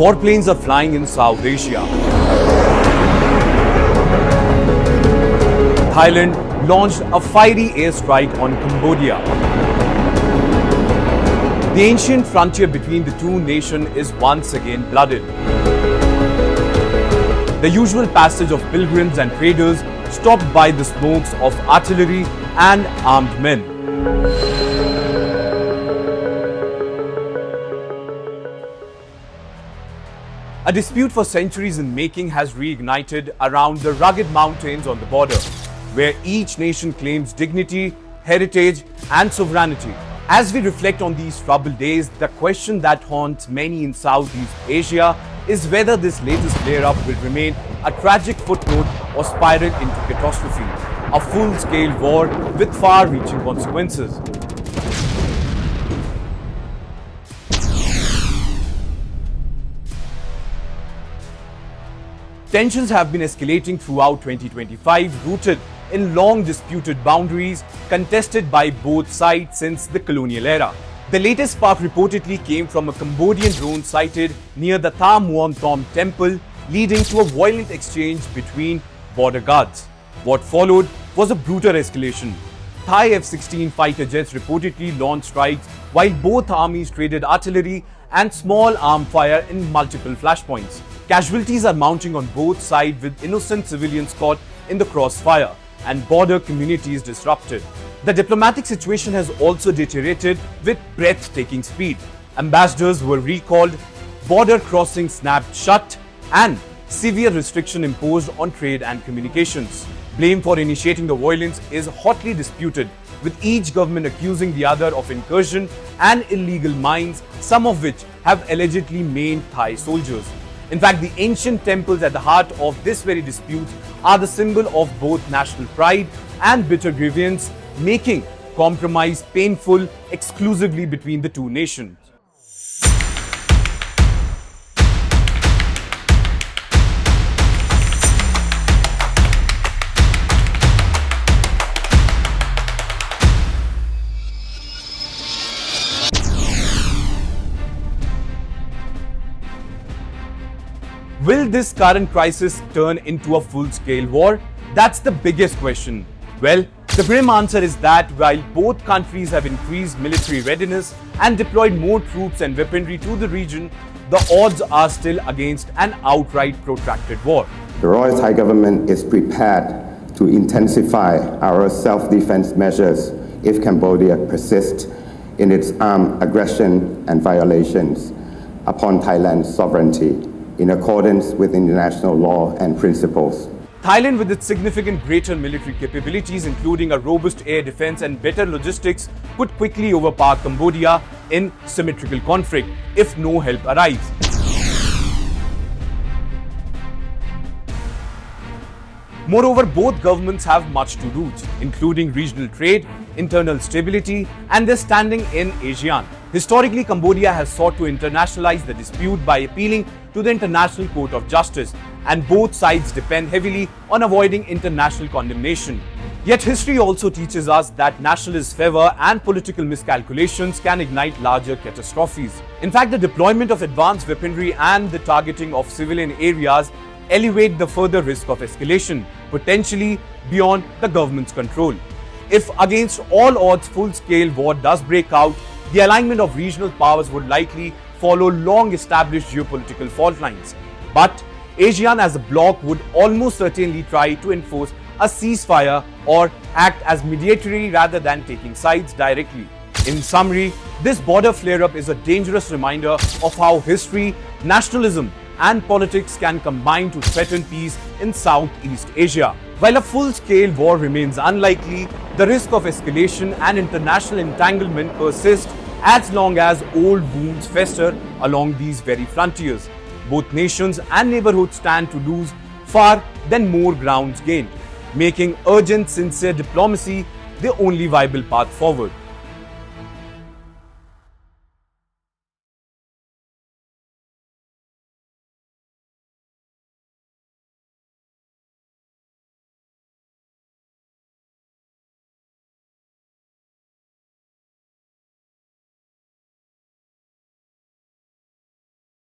Warplanes are flying in South Asia. Thailand launched a fiery airstrike on Cambodia. The ancient frontier between the two nations is once again blooded. The usual passage of pilgrims and traders stopped by the smokes of artillery and armed men. A dispute for centuries in making has reignited around the rugged mountains on the border, where each nation claims dignity, heritage, and sovereignty. As we reflect on these troubled days, the question that haunts many in Southeast Asia is whether this latest flare-up will remain a tragic footnote or spiral into catastrophe, a full-scale war with far-reaching consequences. Tensions have been escalating throughout 2025, rooted in long disputed boundaries contested by both sides since the colonial era. The latest spark reportedly came from a Cambodian drone sighted near the Tha Muam Thom temple, leading to a violent exchange between border guards. What followed was a brutal escalation. Thai F-16 fighter jets reportedly launched strikes while both armies traded artillery and small arm fire in multiple flashpoints. Casualties are mounting on both sides, with innocent civilians caught in the crossfire and border communities disrupted. The diplomatic situation has also deteriorated with breathtaking speed. Ambassadors were recalled, border crossings snapped shut, and severe restriction imposed on trade and communications. Blame for initiating the violence is hotly disputed, with each government accusing the other of incursion and illegal mines, some of which have allegedly maimed Thai soldiers. In fact, the ancient temples at the heart of this very dispute are the symbol of both national pride and bitter grievance, making compromise painful exclusively between the two nations. Will this current crisis turn into a full-scale war? That's the biggest question. Well, the grim answer is that while both countries have increased military readiness and deployed more troops and weaponry to the region, the odds are still against an outright protracted war. The Royal Thai government is prepared to intensify our self-defense measures if Cambodia persists in its armed aggression and violations upon Thailand's sovereignty, in accordance with international law and principles. Thailand, with its significant greater military capabilities, including a robust air defense and better logistics, could quickly overpower Cambodia in symmetrical conflict if no help arrives. Moreover, both governments have much to lose, including regional trade, internal stability, and their standing in ASEAN. Historically, Cambodia has sought to internationalize the dispute by appealing to the International Court of Justice, and both sides depend heavily on avoiding international condemnation. Yet history also teaches us that nationalist fervor and political miscalculations can ignite larger catastrophes. In fact, the deployment of advanced weaponry and the targeting of civilian areas elevate the further risk of escalation, potentially beyond the government's control. If against all odds full-scale war does break out, the alignment of regional powers would likely follow long-established geopolitical fault lines. But ASEAN as a bloc would almost certainly try to enforce a ceasefire or act as mediatory rather than taking sides directly. In summary, this border flare-up is a dangerous reminder of how history, nationalism, and politics can combine to threaten peace in Southeast Asia. While a full-scale war remains unlikely, the risk of escalation and international entanglement persists as long as old wounds fester along these very frontiers. Both nations and neighborhoods stand to lose far than more grounds gained, making urgent, sincere diplomacy the only viable path forward.